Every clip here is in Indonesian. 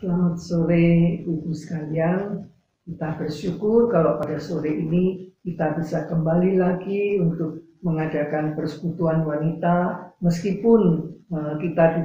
Selamat sore Ibu sekalian. Kita bersyukur kalau pada sore ini kita bisa kembali lagi untuk mengadakan persekutuan wanita, meskipun kita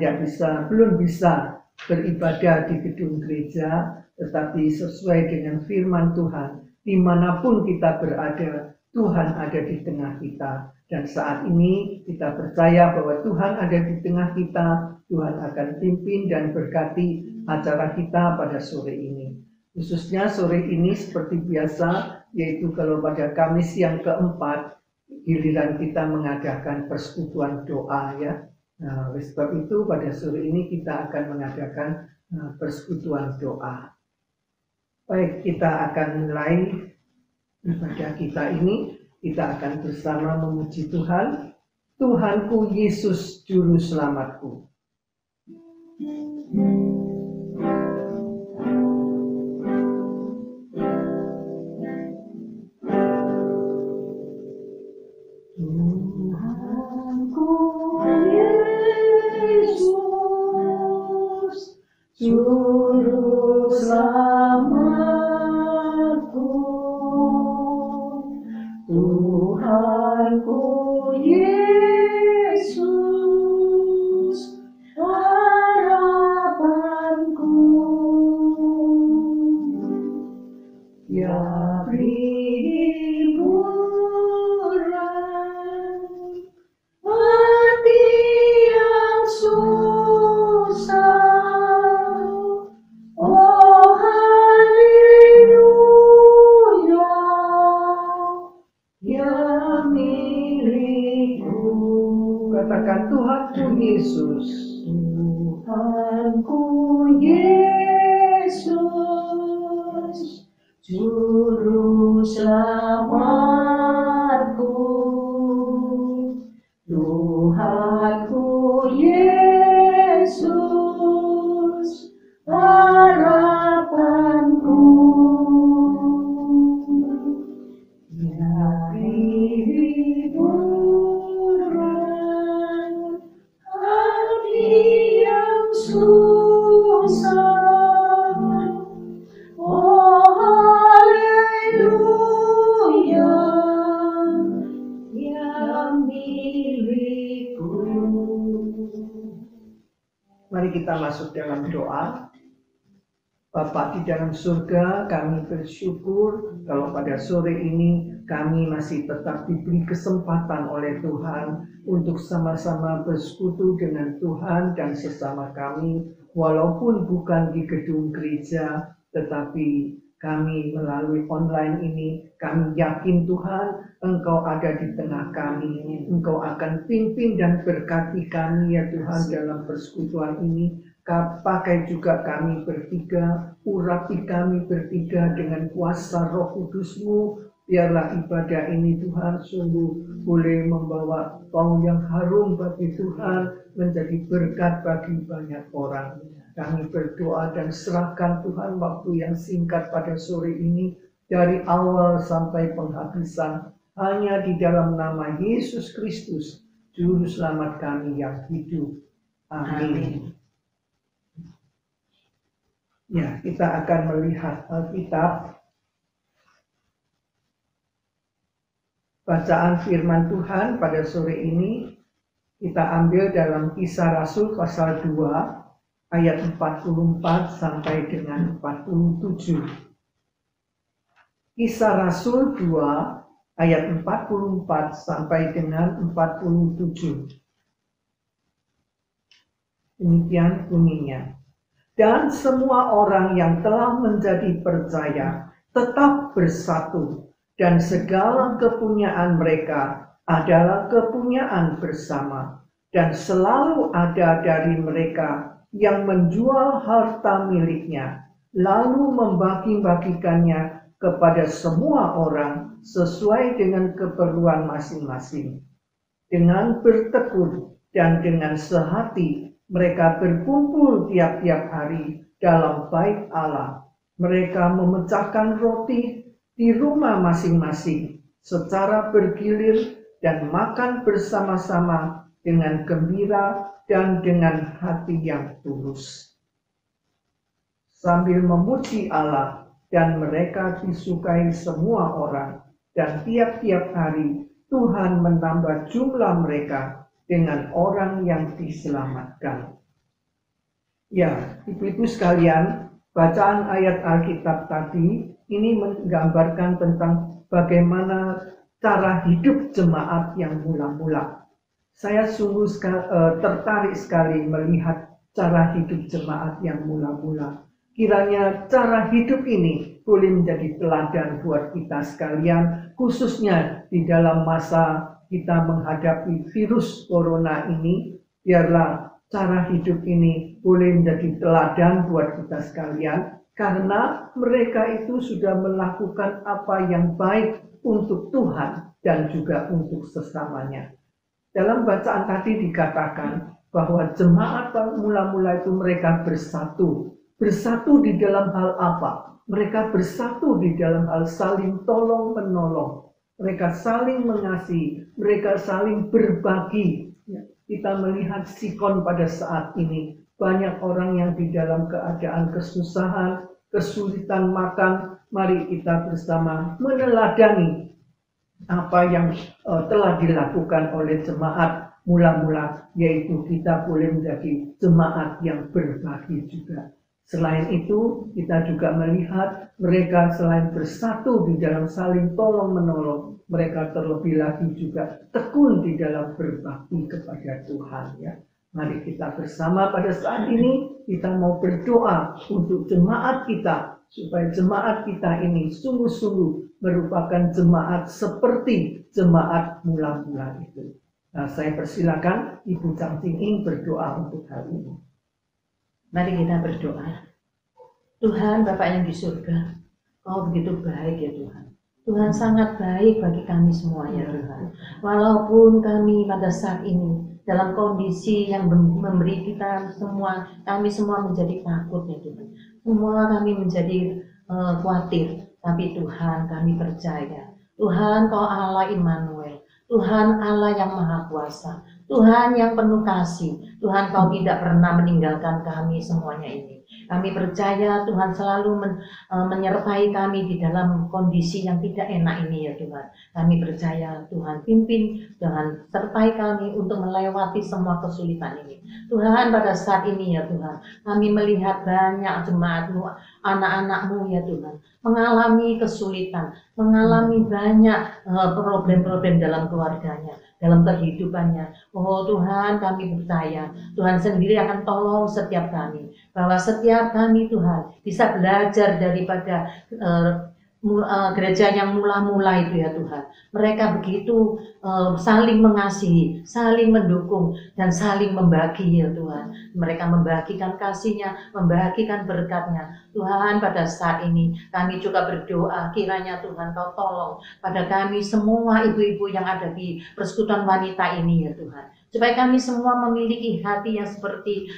belum bisa beribadah di gedung gereja, tetapi sesuai dengan firman Tuhan, dimanapun kita berada, Tuhan ada di tengah kita. Dan saat ini kita percaya bahwa Tuhan ada di tengah kita. Tuhan akan pimpin dan berkati acara kita pada sore ini. Khususnya sore ini seperti biasa, yaitu kalau pada Kamis yang keempat, giliran kita mengadakan persekutuan doa ya. Nah, oleh sebab itu pada sore ini kita akan mengadakan persekutuan doa. Baik, kita akan mulai ibadah kita ini. Kita akan bersama memuji Tuhan. Tuhanku Yesus Juru Selamatku. Tuhanku Yesus Juru Selamatku, Tuhanku Yesus harapanku, ya beri hiburan hati yang susah. Oh haleluya, ya milikku. Katakan Tuhanku Yesus. Tuhanku Yesus Juru Selamatku, Tuhanku Yesus harapanku, ya hiburan hati yang susah. Oh haleluya, yang milikku. Mari kita masuk dalam doa. Bapa di dalam surga, kami bersyukur kalau pada sore ini kami masih tetap diberi kesempatan oleh Tuhan untuk sama-sama bersekutu dengan Tuhan dan sesama kami, walaupun bukan di gedung gereja, tetapi kami melalui online ini, kami yakin Tuhan, Engkau ada di tengah kami. Engkau akan pimpin dan berkati kami ya Tuhan dalam persekutuan ini. Pakai juga kami bertiga, urapi kami bertiga dengan kuasa Roh Kudus-Mu. Biarlah ibadah ini Tuhan sungguh boleh membawa bau yang harum bagi Tuhan, menjadi berkat bagi banyak orang. Kami berdoa dan serahkan Tuhan waktu yang singkat pada sore ini, dari awal sampai penghabisan, hanya di dalam nama Yesus Kristus, Juru Selamat kami yang hidup. Amin. Ya, kita akan melihat Alkitab. Bacaan firman Tuhan pada sore ini kita ambil dalam Kisah Rasul pasal 2 ayat 44 sampai dengan 47. Kisah Rasul 2 ayat 44 sampai dengan 47. Demikian bunyinya. Dan semua orang yang telah menjadi percaya tetap bersatu, dan segala kepunyaan mereka adalah kepunyaan bersama, dan selalu ada dari mereka yang menjual harta miliknya, lalu membagi-bagikannya kepada semua orang sesuai dengan keperluan masing-masing. Dengan bertekun dan dengan sehati mereka berkumpul tiap-tiap hari dalam bait Allah. Mereka memecahkan roti di rumah masing-masing secara bergilir dan makan bersama-sama dengan gembira dan dengan hati yang tulus. sambil memuji Allah, dan mereka disukai semua orang. Dan tiap-tiap hari Tuhan menambah jumlah mereka dengan orang yang diselamatkan. Ya, ibu-ibu sekalian, bacaan ayat Alkitab tadi ini menggambarkan tentang bagaimana cara hidup jemaat yang mula-mula. Saya sungguh tertarik sekali melihat cara hidup jemaat yang mula-mula. Kiranya cara hidup ini boleh menjadi teladan buat kita sekalian, khususnya di dalam masa kita menghadapi virus corona ini. Biarlah cara hidup ini boleh menjadi teladan buat kita sekalian, karena mereka itu sudah melakukan apa yang baik untuk Tuhan dan juga untuk sesamanya. Dalam bacaan tadi dikatakan bahwa jemaat mula-mula itu mereka bersatu. Bersatu di dalam hal apa? Mereka bersatu di dalam hal saling tolong-menolong. Mereka saling mengasihi, mereka saling berbagi. Kita melihat Sikon pada saat ini. Banyak orang yang di dalam keadaan kesusahan, kesulitan makan. Mari kita bersama meneladani apa yang telah dilakukan oleh jemaat mula-mula, yaitu kita boleh menjadi jemaat yang berbagi juga. Selain itu, kita juga melihat mereka selain bersatu di dalam saling tolong-menolong, mereka terlebih lagi juga tekun di dalam berbakti kepada Tuhan. Ya. Mari kita bersama pada saat ini, kita mau berdoa untuk jemaat kita, supaya jemaat kita ini sungguh-sungguh merupakan jemaat seperti jemaat mula-mula itu. Nah, saya persilakan Ibu Chang Ting Ing berdoa untuk hal ini. Mari kita berdoa. Tuhan Bapa yang di surga, Kau begitu baik ya Tuhan. Tuhan sangat baik bagi kami semua ya Tuhan. Walaupun kami pada saat ini dalam kondisi yang memberi kita semua, kami semua menjadi takut ya Tuhan. Semua kami menjadi khawatir. Tapi Tuhan kami percaya. Tuhan Kau Allah Immanuel. Tuhan Allah yang Maha Kuasa. Tuhan yang penuh kasih. Tuhan Kau tidak pernah meninggalkan kami semuanya ini. Kami percaya Tuhan selalu menyertai kami di dalam kondisi yang tidak enak ini ya Tuhan. Kami percaya Tuhan pimpin dengan sertai kami untuk melewati semua kesulitan ini. Tuhan pada saat ini ya Tuhan, kami melihat banyak jemaat-Mu, anak-anak-Mu ya Tuhan, mengalami kesulitan, mengalami banyak problem-problem dalam keluarganya, dalam kehidupannya. Oh Tuhan, kami percaya Tuhan sendiri akan tolong setiap kami, bahwa setiap kami Tuhan bisa belajar daripada gereja yang mula-mula itu ya Tuhan. Mereka begitu saling mengasihi, saling mendukung, dan saling membagi ya Tuhan. Mereka membagikan kasihnya, membagikan berkatnya. Tuhan pada saat ini kami juga berdoa kiranya Tuhan Kau tolong pada kami semua ibu-ibu yang ada di persekutuan wanita ini ya Tuhan. Supaya kami semua memiliki hati yang seperti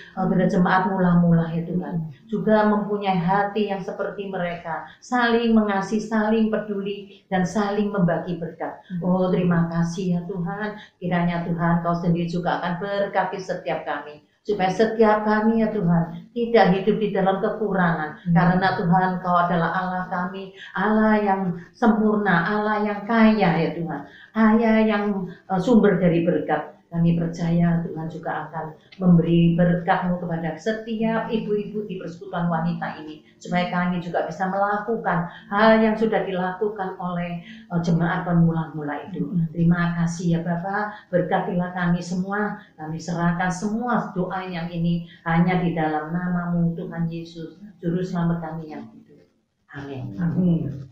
jemaat mula-mula ya Tuhan. Juga mempunyai hati yang seperti mereka. Saling mengasihi, saling peduli, dan saling membagi berkat. Oh terima kasih ya Tuhan. Kiranya Tuhan Kau sendiri juga akan berkati setiap kami. Supaya setiap kami ya Tuhan tidak hidup di dalam kekurangan. Karena Tuhan Kau adalah Allah kami. Allah yang sempurna, Allah yang kaya ya Tuhan. Allah yang sumber dari berkat. Kami percaya Tuhan juga akan memberi berkat-Mu kepada setiap ibu-ibu di persekutuan wanita ini. Supaya kami juga bisa melakukan hal yang sudah dilakukan oleh jemaat mula-mula itu. Terima kasih ya Bapak, berkatilah kami semua. Kami serahkan semua doa yang ini hanya di dalam nama-Mu Tuhan Yesus, Juru Selamat kami yang hidup. Amin. Amin.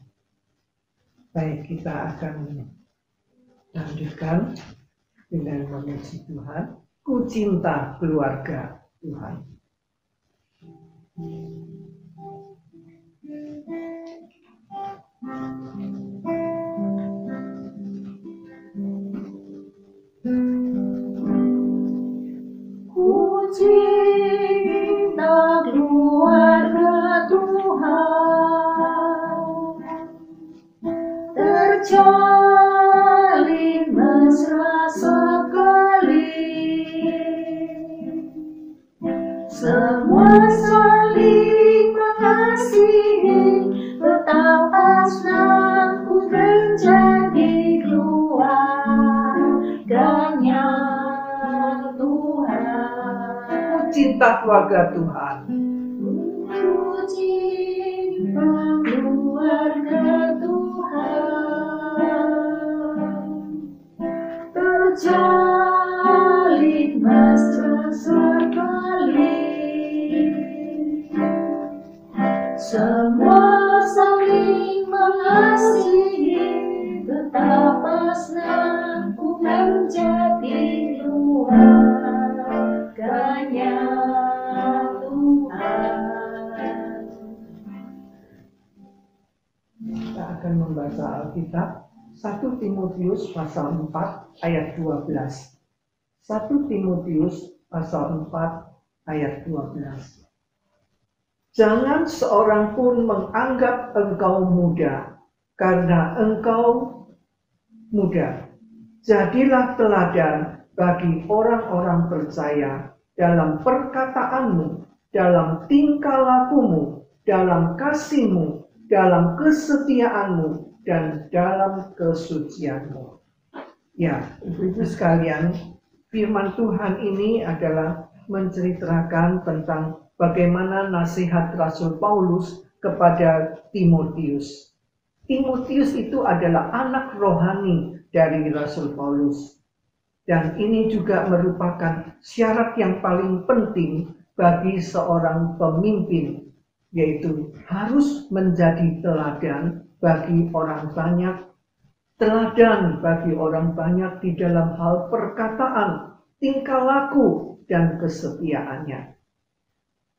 Baik, kita akan lanjutkan dengan memuji Tuhan. Ku cinta keluarga Tuhan. Ku cinta keluarga Tuhan, terjalin mesra sekali, semua saling kita keluarga Tuhan. Puji keluarga Tuhan, terjalin mesra sekali, semua saling mengasihi, betapa senangku menjadi keluarganya Tuhan. Kita akan membaca Alkitab 1 Timotius pasal 4 ayat 12. 1 Timotius pasal 4 ayat 12. Jangan seorang pun menganggap engkau muda, karena engkau muda. Jadilah teladan bagi orang-orang percaya dalam perkataanmu, dalam tingkah lakumu, dalam kasihmu, dalam kesetiaanmu, dan dalam kesucianmu. Ya, Ibu sekalian, firman Tuhan ini adalah menceritakan tentang bagaimana nasihat Rasul Paulus kepada Timotius. Timotius itu adalah anak rohani dari Rasul Paulus. Dan ini juga merupakan syarat yang paling penting bagi seorang pemimpin, yaitu harus menjadi teladan bagi orang banyak, teladan bagi orang banyak di dalam hal perkataan, tingkah laku, dan kesetiaannya.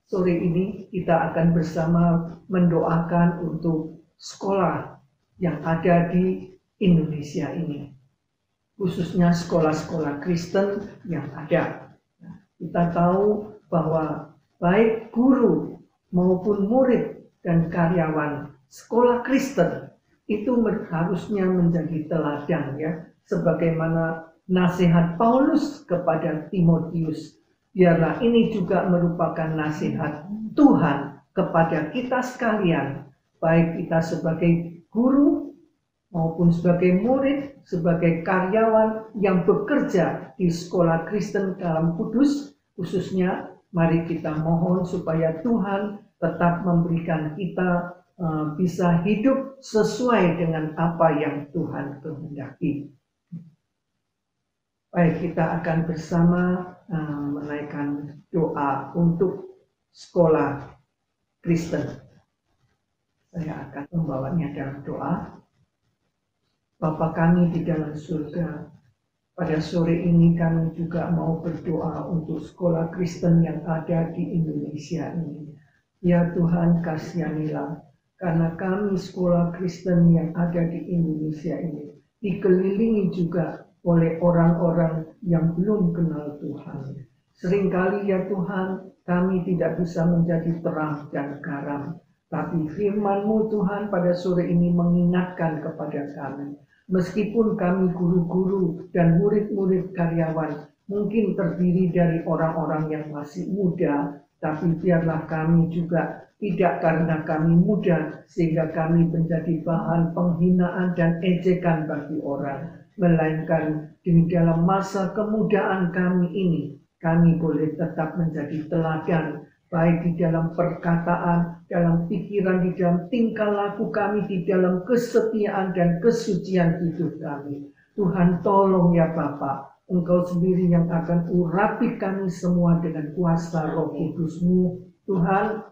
Sore ini kita akan bersama mendoakan untuk sekolah yang ada di Indonesia ini, khususnya sekolah-sekolah Kristen yang ada. Kita tahu bahwa baik guru maupun murid dan karyawan sekolah Kristen itu harusnya menjadi teladan, ya, sebagaimana nasihat Paulus kepada Timotius. Biarlah ini juga merupakan nasihat Tuhan kepada kita sekalian, baik kita sebagai guru maupun sebagai murid, sebagai karyawan yang bekerja di sekolah Kristen dalam Kudus. Khususnya mari kita mohon supaya Tuhan tetap memberikan kita bisa hidup sesuai dengan apa yang Tuhan kehendaki. Baik, kita akan bersama menaikkan doa untuk sekolah Kristen. Saya akan membawanya dalam doa. Bapa kami di dalam surga, pada sore ini kami juga mau berdoa untuk sekolah Kristen yang ada di Indonesia ini. Ya Tuhan, kasihanilah, karena kami sekolah Kristen yang ada di Indonesia ini dikelilingi juga oleh orang-orang yang belum kenal Tuhan. Seringkali ya Tuhan, kami tidak bisa menjadi terang dan garam. Tapi firman-Mu Tuhan pada sore ini mengingatkan kepada kami. Meskipun kami guru-guru dan murid-murid karyawan mungkin terdiri dari orang-orang yang masih muda, tapi biarlah kami juga tidak karena kami muda sehingga kami menjadi bahan penghinaan dan ejekan bagi orang. Melainkan di dalam masa kemudaan kami ini, kami boleh tetap menjadi teladan, baik di dalam perkataan, dalam pikiran, di dalam tingkah laku kami, di dalam kesetiaan dan kesucian hidup kami. Tuhan tolong ya Bapa, Engkau sendiri yang akan urapi kami semua dengan kuasa Roh Kudus-Mu. Tuhan,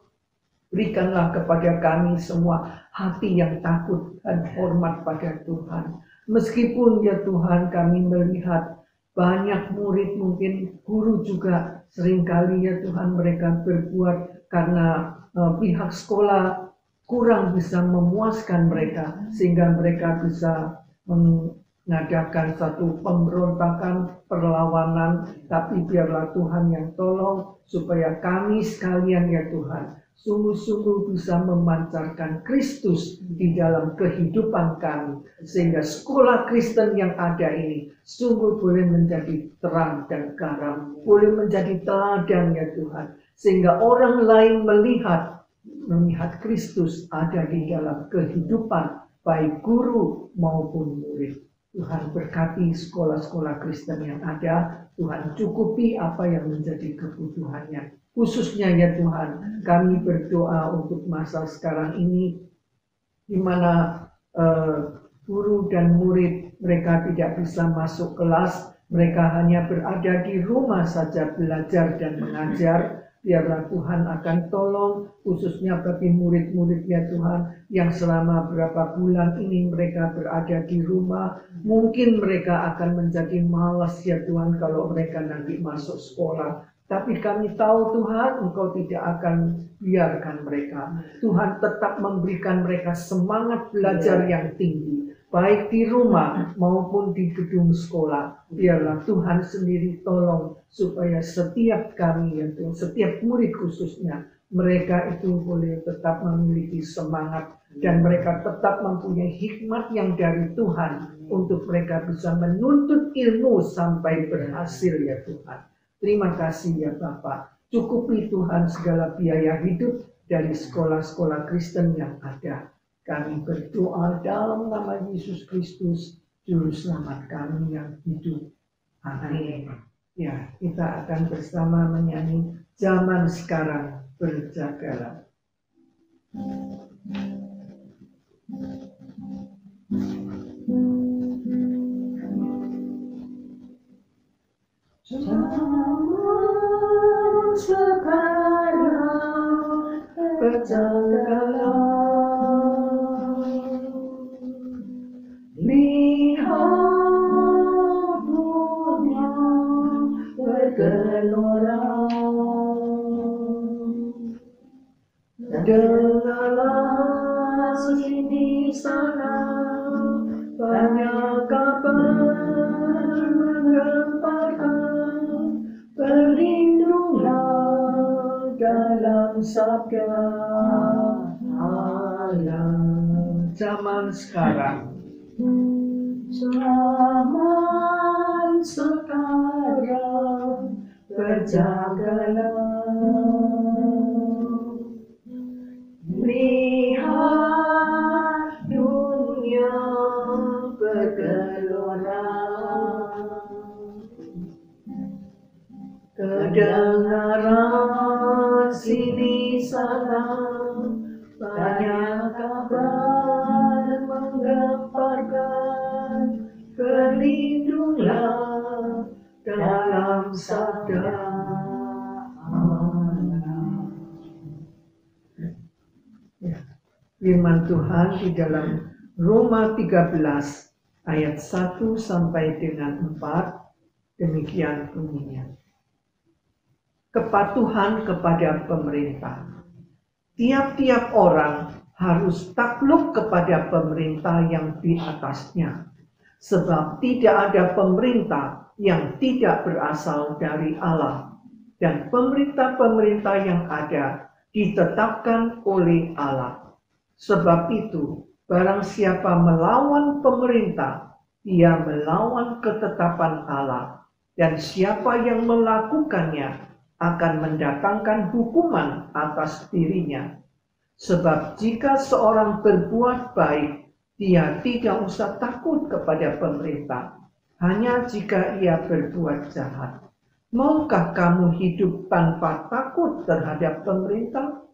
berikanlah kepada kami semua hati yang takut dan hormat pada Tuhan. Meskipun ya Tuhan kami melihat banyak murid, mungkin guru juga seringkali ya Tuhan mereka berbuat karena pihak sekolah kurang bisa memuaskan mereka sehingga mereka bisa mengadakan satu pemberontakan, perlawanan. Tapi biarlah Tuhan yang tolong supaya kami sekalian ya Tuhan sungguh-sungguh bisa memancarkan Kristus di dalam kehidupan kami, sehingga sekolah Kristen yang ada ini sungguh boleh menjadi terang dan garam, boleh menjadi teladan ya Tuhan, sehingga orang lain melihat Kristus ada di dalam kehidupan baik guru maupun murid. Tuhan berkati sekolah-sekolah Kristen yang ada, Tuhan cukupi apa yang menjadi kebutuhannya. Khususnya ya Tuhan, kami berdoa untuk masa sekarang ini, di mana guru dan murid mereka tidak bisa masuk kelas, mereka hanya berada di rumah saja belajar dan mengajar. Biarlah Tuhan akan tolong, khususnya bagi murid-muridnya Tuhan, yang selama berapa bulan ini mereka berada di rumah. Mungkin mereka akan menjadi malas ya Tuhan kalau mereka nanti masuk sekolah. Tapi kami tahu Tuhan, Engkau tidak akan biarkan mereka. Tuhan tetap memberikan mereka semangat belajar yang tinggi, baik di rumah maupun di gedung sekolah. Biarlah Tuhan sendiri tolong supaya setiap kami, ya Tuhan, setiap murid khususnya, mereka itu boleh tetap memiliki semangat dan mereka tetap mempunyai hikmat yang dari Tuhan untuk mereka bisa menuntut ilmu sampai berhasil ya Tuhan. Terima kasih ya Bapa. Cukupi Tuhan segala biaya hidup dari sekolah-sekolah Kristen yang ada. Kami berdoa dalam nama Yesus Kristus, Juru Selamat kami yang hidup. Amin. Ya, kita akan bersama menyanyi Zaman Sekarang Berjagalah. Zaman sekarang berjagalah, lihat dunia bergelora, dengarlah sini sana banyak kabar menggemparkan, berlindunglah dalam sabda Allah. Zaman sekarang, zaman sekarang berjagalah, lihat dunia bergelora, kedengaran sini sana banyak kabar menggemparkan, berlindunglah dalam sabda Allah. Firman Tuhan di dalam Roma 13 ayat 1 sampai dengan 4 demikian bunyinya. Kepatuhan kepada pemerintah. Tiap-tiap orang harus takluk kepada pemerintah yang di atasnya, sebab tidak ada pemerintah yang tidak berasal dari Allah, dan pemerintah-pemerintah yang ada ditetapkan oleh Allah. Sebab itu, barang siapa melawan pemerintah, ia melawan ketetapan Allah, dan siapa yang melakukannya akan mendatangkan hukuman atas dirinya. Sebab jika seorang berbuat baik, dia tidak usah takut kepada pemerintah, hanya jika ia berbuat jahat. Maukah kamu hidup tanpa takut terhadap pemerintah?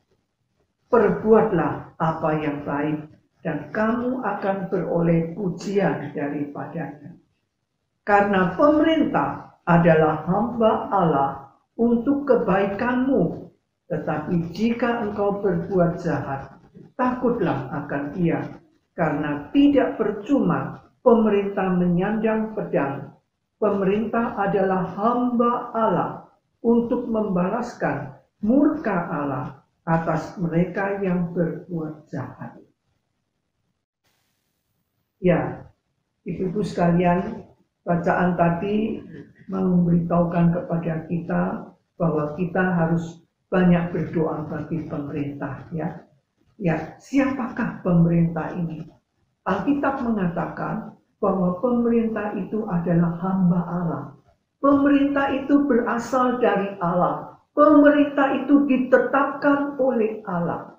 Perbuatlah apa yang baik, dan kamu akan beroleh pujian daripadanya. Karena pemerintah adalah hamba Allah untuk kebaikanmu, tetapi jika engkau berbuat jahat, takutlah akan Dia, karena tidak percuma pemerintah menyandang pedang. Pemerintah adalah hamba Allah untuk membalaskan murka Allah atas mereka yang berbuat jahat. Ya, Ibu-ibu sekalian, bacaan tadi memberitahukan kepada kita bahwa kita harus banyak berdoa bagi pemerintah, ya. Ya, siapakah pemerintah ini? Alkitab mengatakan bahwa pemerintah itu adalah hamba Allah. Pemerintah itu berasal dari Allah. Pemerintah itu ditetapkan oleh Allah.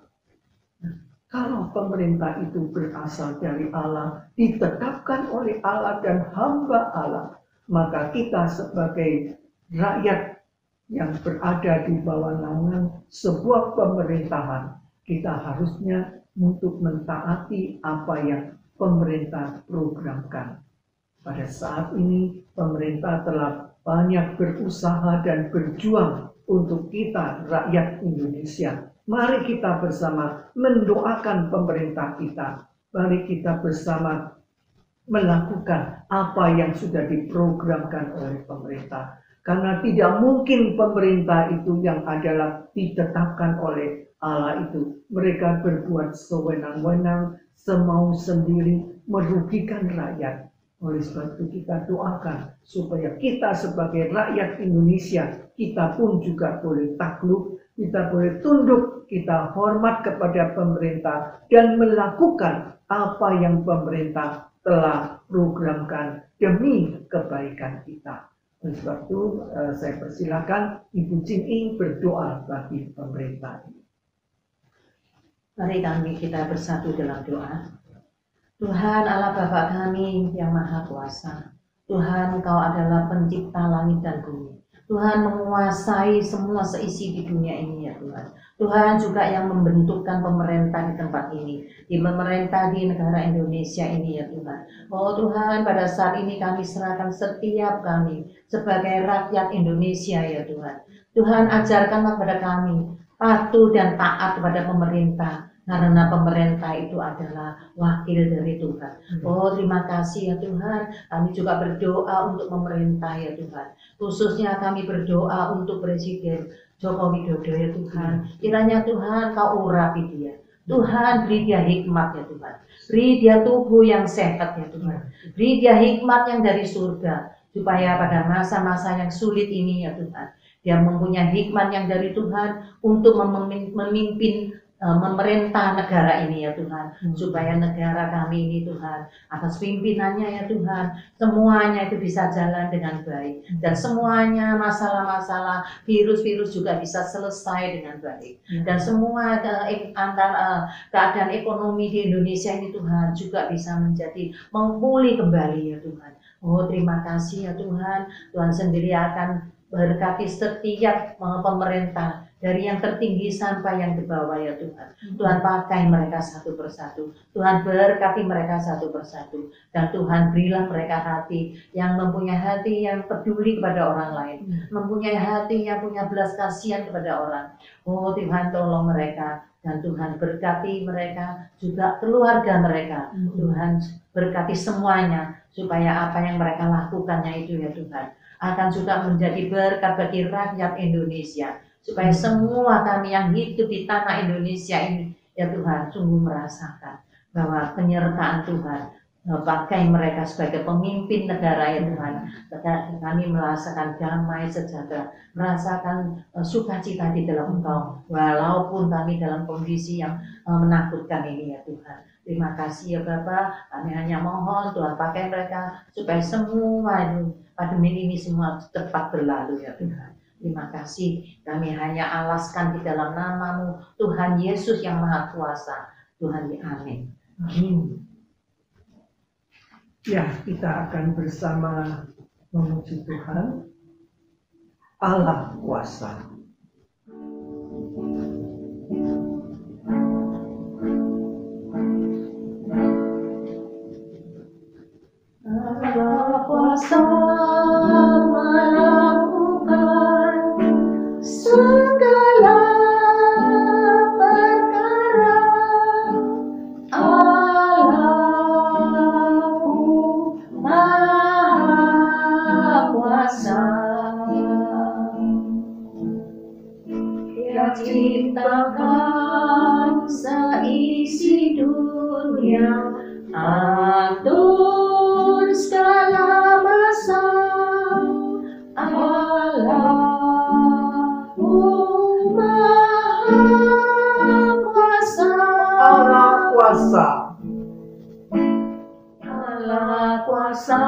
Kalau pemerintah itu berasal dari Allah, ditetapkan oleh Allah dan hamba Allah, maka kita sebagai rakyat yang berada di bawah naungan sebuah pemerintahan, kita harusnya untuk mentaati apa yang pemerintah programkan. Pada saat ini pemerintah telah banyak berusaha dan berjuang untuk kita rakyat Indonesia. Mari kita bersama mendoakan pemerintah kita. Mari kita bersama melakukan apa yang sudah diprogramkan oleh pemerintah. Karena tidak mungkin pemerintah itu yang adalah ditetapkan oleh Allah itu. Mereka berbuat sewenang-wenang, semau sendiri, merugikan rakyat. Oleh sebab itu kita doakan supaya kita sebagai rakyat Indonesia, kita pun juga boleh takluk, kita boleh tunduk, kita hormat kepada pemerintah dan melakukan apa yang pemerintah telah programkan demi kebaikan kita. Oleh sebab itu saya persilakan Ibu Chin Ing berdoa bagi pemerintah ini. Mari kita bersatu dalam doa. Tuhan Allah Bapa kami yang Maha Kuasa, Tuhan Engkau adalah pencipta langit dan bumi. Tuhan menguasai semua seisi di dunia ini ya Tuhan. Tuhan juga yang membentukkan pemerintah di tempat ini, di pemerintah di negara Indonesia ini ya Tuhan. Oh Tuhan, pada saat ini kami serahkan setiap kami sebagai rakyat Indonesia ya Tuhan. Tuhan ajarkanlah kepada kami patuh dan taat kepada pemerintah. Karena pemerintah itu adalah wakil dari Tuhan. Oh terima kasih ya Tuhan. Kami juga berdoa untuk pemerintah ya Tuhan. Khususnya kami berdoa untuk Presiden Joko Widodo ya Tuhan. Kiranya Tuhan Kau urapi dia. Tuhan beri dia hikmat ya Tuhan. Beri dia tubuh yang sehat ya Tuhan. Beri dia hikmat yang dari surga. Supaya pada masa-masa yang sulit ini ya Tuhan, dia mempunyai hikmat yang dari Tuhan untuk memimpin memerintah negara ini ya Tuhan, supaya negara kami ini Tuhan, atas pimpinannya ya Tuhan, semuanya itu bisa jalan dengan baik dan semuanya masalah-masalah virus-virus juga bisa selesai dengan baik dan semua keadaan ekonomi di Indonesia ini Tuhan juga bisa menjadi memulih kembali ya Tuhan. Oh terima kasih ya Tuhan, Tuhan sendiri akan berkati setiap pemerintah dari yang tertinggi sampai yang di bawah ya Tuhan. Tuhan pakai mereka satu persatu. Tuhan berkati mereka satu persatu. Dan Tuhan berilah mereka hati yang mempunyai hati yang peduli kepada orang lain. Mempunyai hati yang punya belas kasihan kepada orang. Oh Tuhan tolong mereka. Dan Tuhan berkati mereka juga keluarga mereka. Tuhan berkati semuanya supaya apa yang mereka lakukannya itu ya Tuhan akan juga menjadi berkat bagi rakyat Indonesia. Supaya semua kami yang hidup di tanah Indonesia ini ya Tuhan sungguh merasakan bahwa penyertaan Tuhan pakai mereka sebagai pemimpin negara ya Tuhan. Kami merasakan damai sejahtera, merasakan sukacita di dalam Engkau walaupun kami dalam kondisi yang menakutkan ini ya Tuhan. Terima kasih ya Bapak, kami hanya mohon Tuhan pakai mereka supaya semua pandemi ini semua cepat berlalu ya Tuhan. Terima kasih, kami hanya alaskan di dalam nama-Mu, Tuhan Yesus yang Maha Kuasa. Tuhan amin. Amin. Ya, kita akan bersama memuji Tuhan. Allah kuasa. Allah kuasa melakukan segala perkara. Allahku Maha Kuasa. Dia ciptakan seisi dunia, atur segala masa. Allahku Maha Kuasa. Allah kuasa. Allah kuasa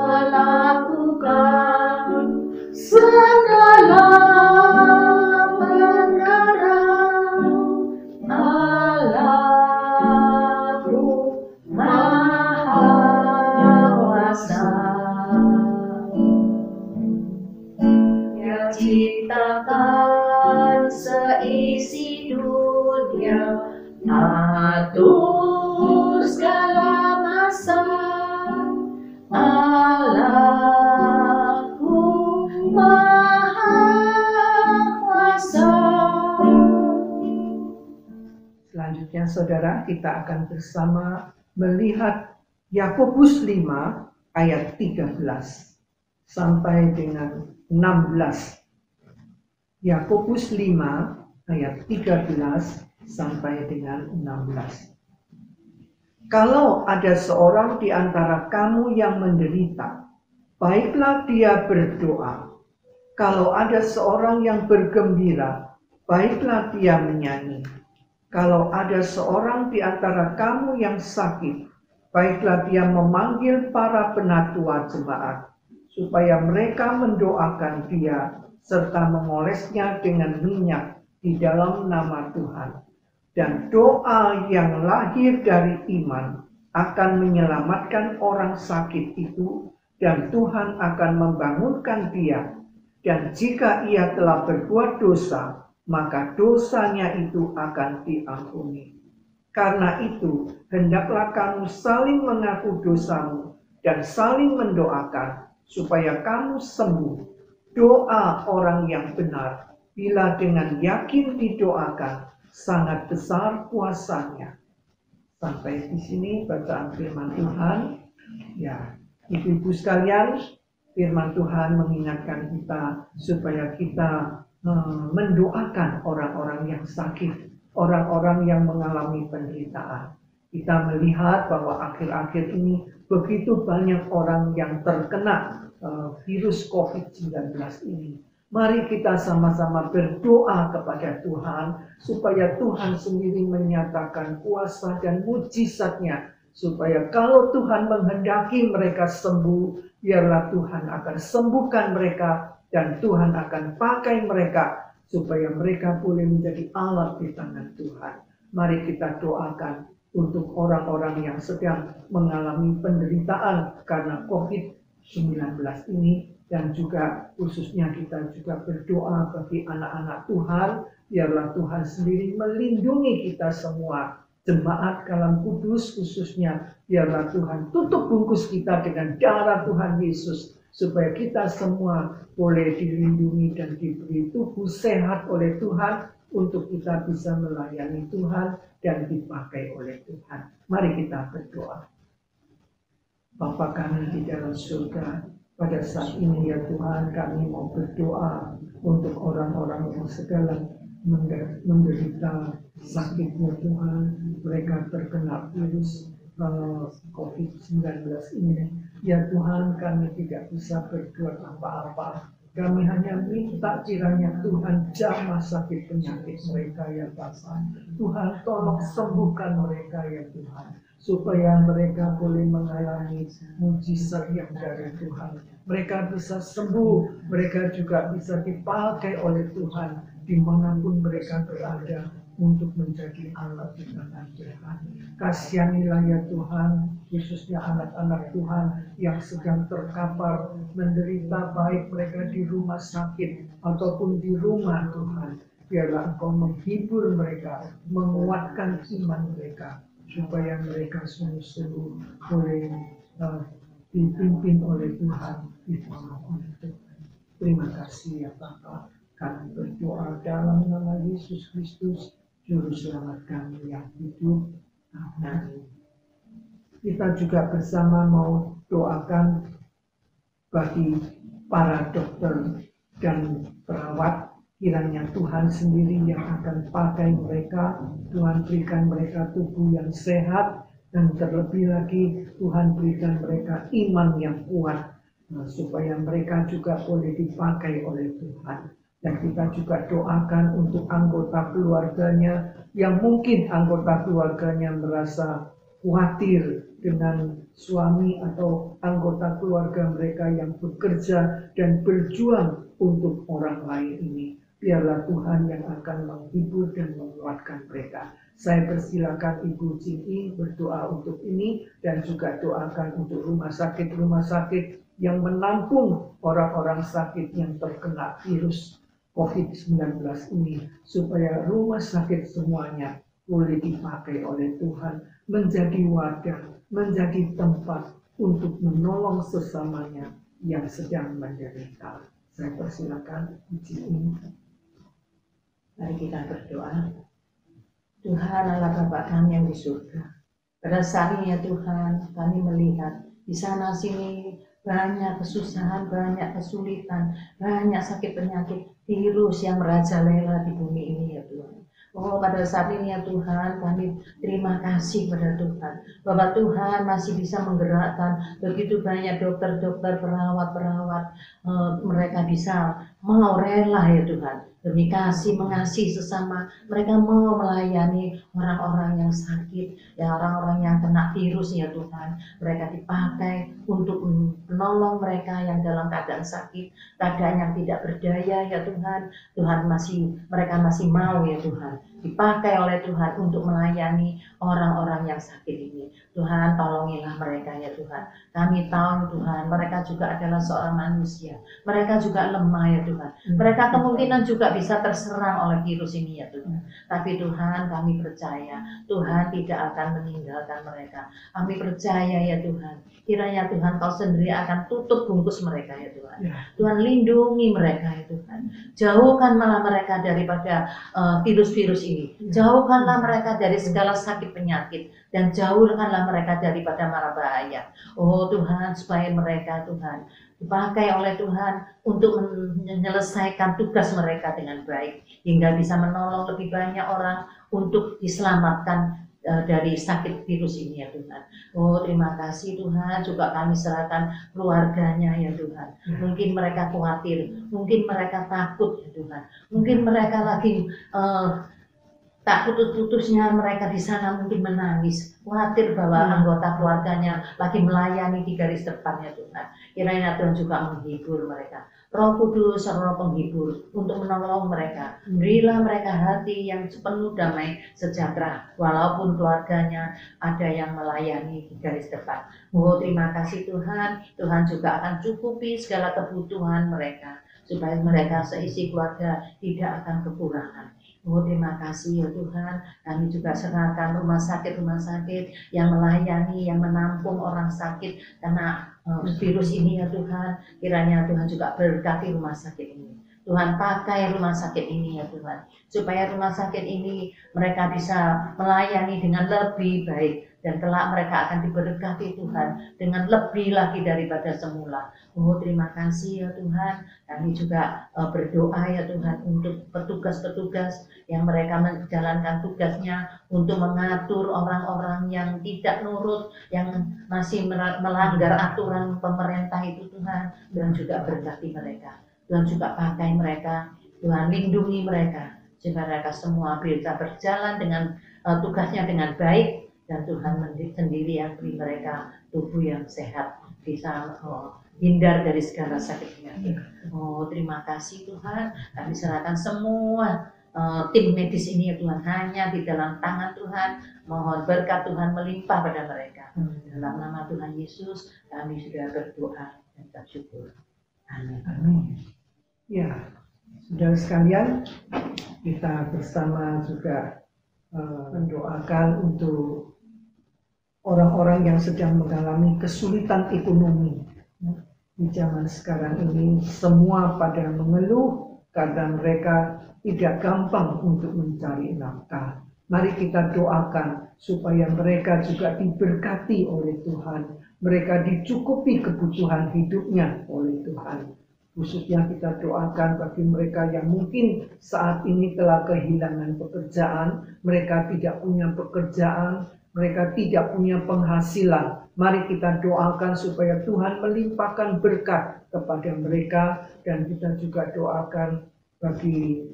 melakukan segala perkara. Allah isi dunia, atur segala masa. Allahku Maha Kuasa. Selanjutnya saudara, kita akan bersama melihat Yakobus 5 ayat 13 sampai dengan 16. Yakobus 5 ayat 13 sampai dengan 16. Kalau ada seorang di antara kamu yang menderita, baiklah dia berdoa. Kalau ada seorang yang bergembira, baiklah dia menyanyi. Kalau ada seorang di antara kamu yang sakit, baiklah dia memanggil para penatua jemaat, supaya mereka mendoakan dia, serta mengolesnya dengan minyak di dalam nama Tuhan. Dan doa yang lahir dari iman akan menyelamatkan orang sakit itu, dan Tuhan akan membangunkan dia. Dan jika ia telah berbuat dosa, maka dosanya itu akan diampuni. Karena itu, hendaklah kamu saling mengaku dosamu dan saling mendoakan, supaya kamu sembuh. Doa orang yang benar, bila dengan yakin didoakan, sangat besar kuasanya. Sampai di sini bacaan firman Tuhan. Ya, ibu-ibu sekalian, firman Tuhan mengingatkan kita supaya kita mendoakan orang-orang yang sakit, orang-orang yang mengalami penderitaan. Kita melihat bahwa akhir-akhir ini begitu banyak orang yang terkena virus COVID-19 ini. Mari kita sama-sama berdoa kepada Tuhan supaya Tuhan sendiri menyatakan kuasa dan mujizatnya, supaya kalau Tuhan menghendaki mereka sembuh, biarlah Tuhan akan sembuhkan mereka. Dan Tuhan akan pakai mereka supaya mereka boleh menjadi alat di tangan Tuhan. Mari kita doakan untuk orang-orang yang sedang mengalami penderitaan karena COVID-19 ini. Dan juga khususnya kita juga berdoa bagi anak-anak Tuhan. Biarlah Tuhan sendiri melindungi kita semua. Jemaat Kalam Kudus khususnya. Biarlah Tuhan tutup bungkus kita dengan darah Tuhan Yesus. Supaya kita semua boleh dilindungi dan diberi tubuh sehat oleh Tuhan, untuk kita bisa melayani Tuhan dan dipakai oleh Tuhan. Mari kita berdoa. Bapa kami di dalam surga, pada saat ini ya Tuhan, kami mau berdoa untuk orang-orang yang sedang menderita sakitnya Tuhan. Mereka terkena virus COVID-19 ini. Ya Tuhan, kami tidak bisa berbuat apa-apa. Kami hanya minta kiranya Tuhan jamah sakit penyakit mereka ya Bapa. Tuhan tolong sembuhkan mereka ya Tuhan, supaya mereka boleh mengalami mujizat yang dari Tuhan. Mereka bisa sembuh, mereka juga bisa dipakai oleh Tuhan dimanapun mereka berada, untuk menjadi alat di tangan Tuhan. Kasihanilah ya Tuhan, khususnya anak-anak Tuhan yang sedang terkapar menderita, baik mereka di rumah sakit ataupun di rumah Tuhan. Biarlah Engkau menghibur mereka, menguatkan iman mereka, supaya mereka sungguh-sungguh boleh dipimpin oleh Tuhan, ditolong oleh Tuhan. Terima kasih ya Bapa. Kami berdoa dalam nama Yesus Kristus, Juru Selamat kami yang hidup. Amin. Kita juga bersama mau doakan bagi para dokter dan perawat. Kiranya Tuhan sendiri yang akan pakai mereka. Tuhan berikan mereka tubuh yang sehat. Dan terlebih lagi Tuhan berikan mereka iman yang kuat. Supaya mereka juga boleh dipakai oleh Tuhan. Dan kita juga doakan untuk anggota keluarganya, yang mungkin anggota keluarganya merasa khawatir dengan suami atau anggota keluarga mereka yang bekerja dan berjuang untuk orang lain ini. Biarlah Tuhan yang akan menghibur dan menguatkan mereka. Saya persilakan Ibu Cinti berdoa untuk ini, dan juga doakan untuk rumah sakit yang menampung orang-orang sakit yang terkena virus COVID-19 ini, supaya rumah sakit semuanya boleh dipakai oleh Tuhan menjadi wadah, menjadi tempat untuk menolong sesamanya yang sedang menderita. Saya persilakan izin ini. Mari kita berdoa. Tuhan Allah Bapa kami yang di surga, pada saat ini ya Tuhan, kami melihat di sana sini banyak kesusahan, banyak kesulitan, banyak sakit penyakit, virus yang merajalela di bumi ini ya Tuhan. Oh, pada saat ini ya Tuhan, kami terima kasih pada Tuhan, bahwa Tuhan masih bisa menggerakkan begitu banyak dokter-dokter, perawat-perawat, mereka bisa mau rela ya Tuhan, demi kasih mengasihi sesama, mereka mau melayani orang-orang yang sakit, ya orang-orang yang kena virus ya Tuhan, mereka dipakai untuk menolong mereka yang dalam keadaan sakit, keadaan yang tidak berdaya ya Tuhan. Tuhan mereka masih mau ya Tuhan, dipakai oleh Tuhan untuk melayani orang-orang yang sakit ini. Tuhan tolongilah mereka ya Tuhan. Kami tahu Tuhan, mereka juga adalah seorang manusia, mereka juga lemah ya Tuhan, mereka kemungkinan juga bisa terserang oleh virus ini ya Tuhan. Tapi Tuhan, kami percaya Tuhan tidak akan meninggalkan mereka. Kami percaya ya Tuhan, kiranya Tuhan Kau sendiri akan tutup bungkus mereka ya Tuhan. Tuhan lindungi mereka ya Tuhan. Jauhkan malah mereka daripada virus-virus ini. Jauhkanlah mereka dari segala sakit penyakit, dan jauhkanlah mereka daripada mara bahaya. Oh Tuhan, supaya mereka Tuhan dipakai oleh Tuhan untuk menyelesaikan tugas mereka dengan baik, hingga bisa menolong lebih banyak orang untuk diselamatkan dari sakit virus ini ya Tuhan. Oh terima kasih Tuhan, juga kami serahkan keluarganya ya Tuhan. Mungkin mereka khawatir, mungkin mereka takut ya Tuhan, mungkin mereka lagi tak putus-putusnya mereka di sana mungkin menangis, khawatir bahwa anggota keluarganya lagi melayani di garis depannya Tuhan. Kiranya Tuhan juga menghibur mereka. Roh Kudus, Roh Penghibur untuk menolong mereka. Berilah mereka hati yang penuh damai sejahtera, walaupun keluarganya ada yang melayani di garis depan. Oh terima kasih Tuhan, Tuhan juga akan cukupi segala kebutuhan mereka, supaya mereka seisi keluarga tidak akan kekurangan. Oh terima kasih ya Tuhan, kami juga serahkan rumah sakit yang melayani, yang menampung orang sakit karena virus ini ya Tuhan. Kiranya Tuhan juga berkati rumah sakit ini. Tuhan pakai rumah sakit ini ya Tuhan, supaya rumah sakit ini mereka bisa melayani dengan lebih baik, dan kelak mereka akan diberkati Tuhan dengan lebih lagi daripada semula. Oh terima kasih ya Tuhan. Kami juga berdoa ya Tuhan untuk petugas-petugas yang mereka menjalankan tugasnya untuk mengatur orang-orang yang tidak nurut, yang masih melanggar aturan pemerintah itu Tuhan. Tuhan juga berkati mereka, Tuhan juga pakai mereka, Tuhan lindungi mereka, sehingga mereka semua bisa berjalan dengan tugasnya dengan baik, dan Tuhan sendiri yang beri mereka tubuh yang sehat, bisa hindar dari segala sakit penyakit. Oh terima kasih Tuhan, kami serahkan semua tim medis ini ya Tuhan, hanya di dalam tangan Tuhan. Mohon berkat Tuhan melimpah pada mereka. Dalam nama Tuhan Yesus kami sudah berdoa dan bersyukur. Amin. Amin. Ya, saudara sekalian, kita bersama juga mendoakan untuk orang-orang yang sedang mengalami kesulitan ekonomi. Di zaman sekarang ini semua pada mengeluh karena mereka tidak gampang untuk mencari nafkah. Mari kita doakan supaya mereka juga diberkati oleh Tuhan. Mereka dicukupi kebutuhan hidupnya oleh Tuhan. Khususnya kita doakan bagi mereka yang mungkin saat ini telah kehilangan pekerjaan, mereka tidak punya pekerjaan, mereka tidak punya penghasilan. Mari kita doakan supaya Tuhan melimpahkan berkat kepada mereka, dan kita juga doakan bagi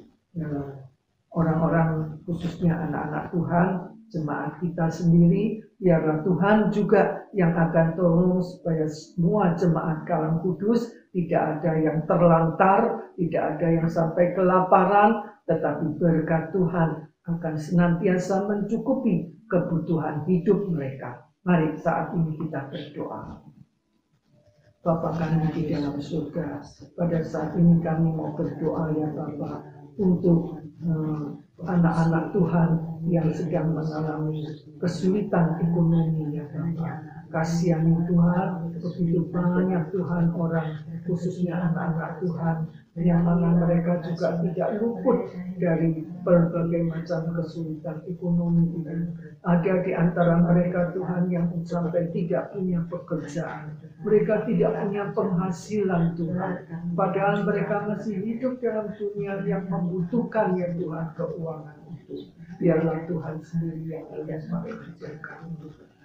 orang-orang, khususnya anak-anak Tuhan, jemaat kita sendiri, biarlah Tuhan juga yang akan tolong supaya semua jemaat Kalam Kudus tidak ada yang terlantar, tidak ada yang sampai kelaparan, tetapi berkat Tuhan akan senantiasa mencukupi kebutuhan hidup mereka. Mari saat ini kita berdoa. Bapa kami di dalam surga, pada saat ini kami mau berdoa ya Bapa untuk anak-anak Tuhan yang sedang mengalami kesulitan ekonomi ya Bapa. Kasihani Tuhan, begitu banyak Tuhan orang, khususnya anak-anak Tuhan, yang mana mereka juga tidak luput dari berbagai macam kesulitan ekonomi ini. Ada di antara mereka Tuhan yang sampai tidak punya pekerjaan, mereka tidak punya penghasilan Tuhan, padahal mereka masih hidup dalam dunia yang membutuhkan ya Tuhan keuangan itu. Biarlah Tuhan sendiri yang akan mengerjakan.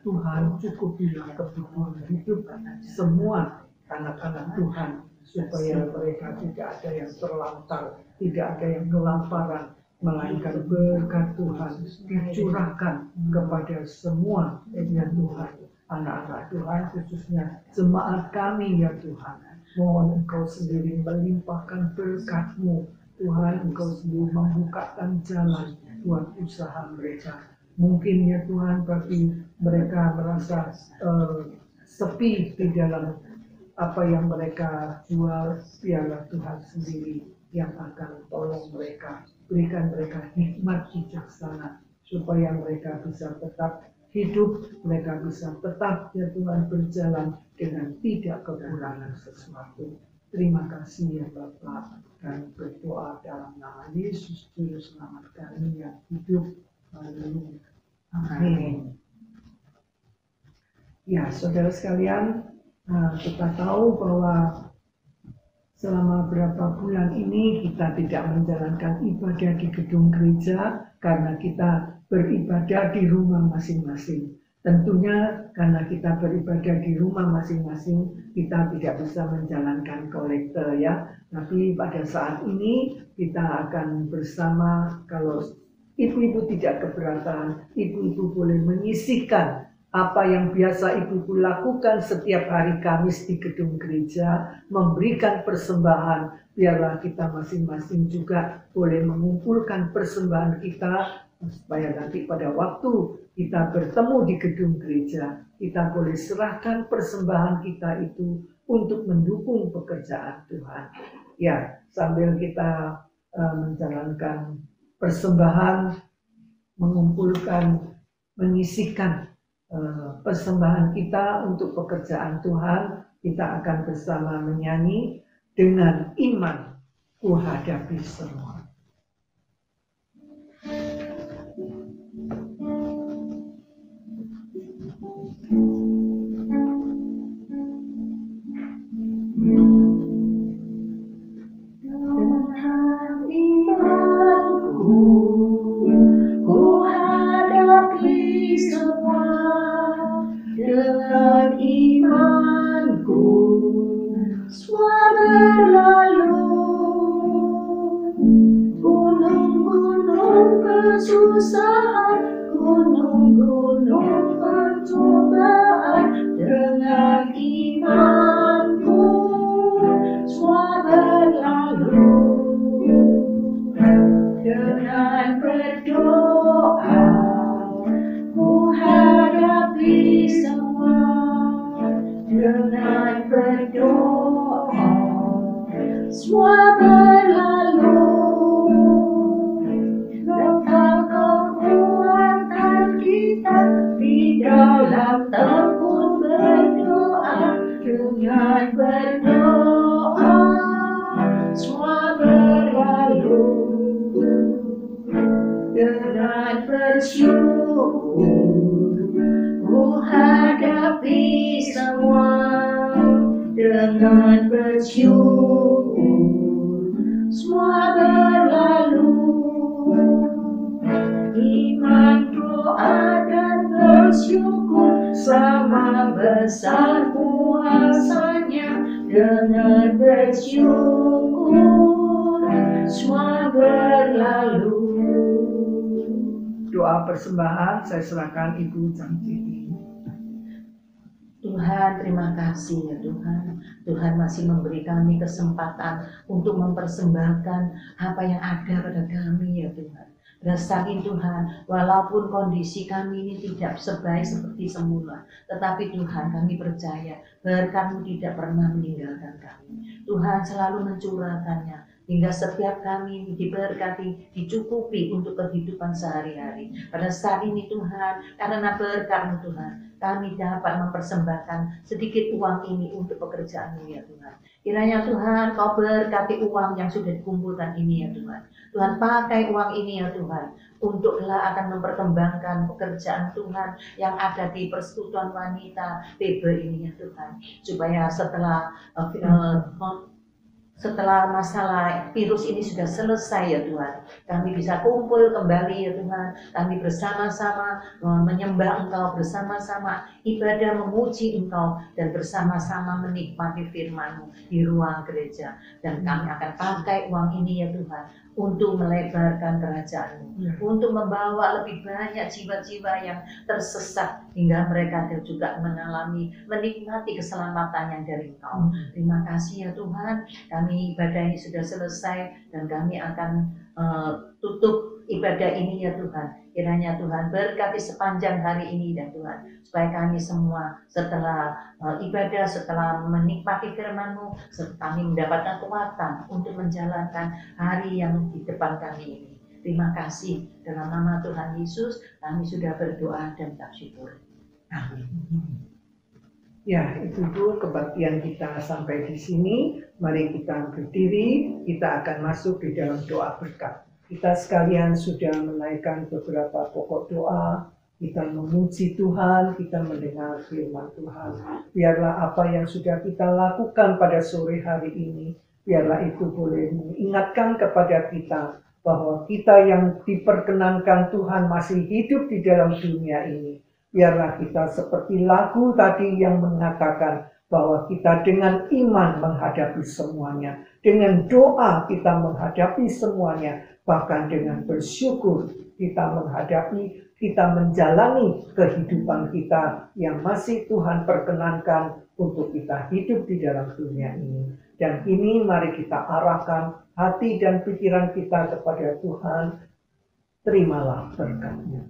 Tuhan cukupilah kebutuhan hidup semua anak-anak Tuhan, supaya mereka tidak ada yang terlantar, tidak ada yang kelaparan, melainkan berkat Tuhan dicurahkan kepada semua ya Tuhan, anak-anak Tuhan, khususnya jemaat kami ya Tuhan. Mohon Engkau sendiri melimpahkan berkat-Mu Tuhan, Engkau sendiri membukakan jalan buat usaha mereka. Mungkin ya Tuhan bagi mereka merasa sepi di dalam apa yang mereka jual, biarlah Tuhan sendiri yang akan tolong mereka, berikan mereka hikmat bijaksana supaya mereka bisa tetap hidup, mereka bisa tetap ya Tuhan berjalan dengan tidak kekurangan sesuatu. Terima kasih ya Bapa, kami berdoa dalam nama Yesus Juru Selamat kami yang hidup. Haleluya. Amin. Ya, saudara sekalian, kita tahu bahwa selama berapa bulan ini kita tidak menjalankan ibadah di gedung gereja karena kita beribadah di rumah masing-masing. Tentunya karena kita beribadah di rumah masing-masing, kita tidak bisa menjalankan kolekte ya. Tapi pada saat ini kita akan bersama, kalau ibu-ibu tidak keberatan, ibu-ibu boleh menyisihkan apa yang biasa ibu-ibu lakukan setiap hari Kamis di gedung gereja, memberikan persembahan. Biarlah kita masing-masing juga boleh mengumpulkan persembahan kita, supaya nanti pada waktu kita bertemu di gedung gereja, kita boleh serahkan persembahan kita itu untuk mendukung pekerjaan Tuhan. Ya, sambil kita menjalankan persembahan, mengumpulkan, menyisihkan persembahan kita untuk pekerjaan Tuhan, kita akan bersama menyanyi dengan iman ku hadapi semua. Dengan imanku semua berlalu, gunung-gunung kesusahan, gunung-gunung percobaan. Dengan imanku semua berlalu, dengan berdoa ku hadapi semua. Dengan berdoa semua berlalu, bekal kekuatan kita di dalam tekun berdoa. Dengan berdoa semua berlalu, dengan bersyukur ku hadapi semua. Dengan bersyukur semua berlalu, iman, doa dan bersyukur sama besar kuasanya. Dengan bersyukur semua berlalu. Doa persembahan saya serahkan Ibu Jangcini. Tuhan, terima kasih ya Tuhan. Tuhan masih memberi kami kesempatan untuk mempersembahkan apa yang ada pada kami ya Tuhan. Rasain Tuhan, walaupun kondisi kami ini tidak sebaik seperti semula, tetapi Tuhan kami percaya berkat-Mu tidak pernah meninggalkan kami. Tuhan selalu mencurahkannya hingga setiap kami diberkati, dicukupi untuk kehidupan sehari-hari. Pada saat ini Tuhan, karena berkat-Mu Tuhan, kami dapat mempersembahkan sedikit uang ini untuk pekerjaan-Mu ya Tuhan. Kiranya Tuhan Kau berkati uang yang sudah dikumpulkan ini ya Tuhan. Tuhan pakai uang ini ya Tuhan untuk akan memperkembangkan pekerjaan Tuhan yang ada di Persekutuan Wanita PB ini ya Tuhan. Supaya setelah masalah virus ini sudah selesai ya Tuhan, kami bisa kumpul kembali ya Tuhan, kami bersama-sama menyembah Engkau, bersama-sama ibadah memuji Engkau, dan bersama-sama menikmati firman-Mu di ruang gereja. Dan kami akan pakai uang ini ya Tuhan untuk melebarkan kerajaan-Mu, untuk membawa lebih banyak jiwa-jiwa yang tersesat hingga mereka juga menikmati keselamatan yang dari Engkau. Terima kasih ya Tuhan, kami ibadah ini sudah selesai dan kami akan tutup ibadah ini ya Tuhan. Kiranya Tuhan berkati sepanjang hari ini dan Tuhan, supaya kami semua setelah ibadah, setelah menikmati firman-Mu, kami mendapatkan kekuatan untuk menjalankan hari yang di depan kami ini. Terima kasih, dalam nama Tuhan Yesus kami sudah berdoa dan mengucap syukur. Amin. Ya, itu dulu kebaktian kita sampai di sini. Mari kita berdiri, kita akan masuk di dalam doa berkat. Kita sekalian sudah menaikkan beberapa pokok doa, kita memuji Tuhan, kita mendengar firman Tuhan. Biarlah apa yang sudah kita lakukan pada sore hari ini, biarlah itu boleh mengingatkan kepada kita bahwa kita yang diperkenankan Tuhan masih hidup di dalam dunia ini. Biarlah kita seperti lagu tadi yang mengatakan bahwa kita dengan iman menghadapi semuanya, dengan doa kita menghadapi semuanya, bahkan dengan bersyukur kita menjalani kehidupan kita yang masih Tuhan perkenankan untuk kita hidup di dalam dunia ini. Dan ini mari kita arahkan hati dan pikiran kita kepada Tuhan. Terimalah berkat-Nya.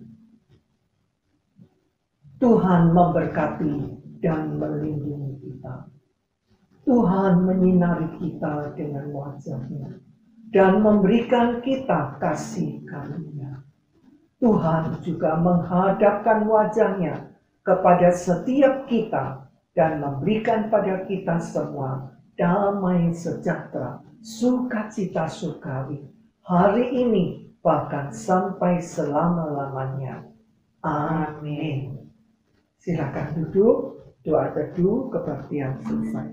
Tuhan memberkati dan melindungi kita. Tuhan menyinari kita dengan wajah-Nya dan memberikan kita kasih karunia. Tuhan juga menghadapkan wajah-Nya kepada setiap kita dan memberikan pada kita semua damai sejahtera, sukacita surgawi hari ini bahkan sampai selama-lamanya. Amin. Silakan duduk, doa teduh kebaktian selesai.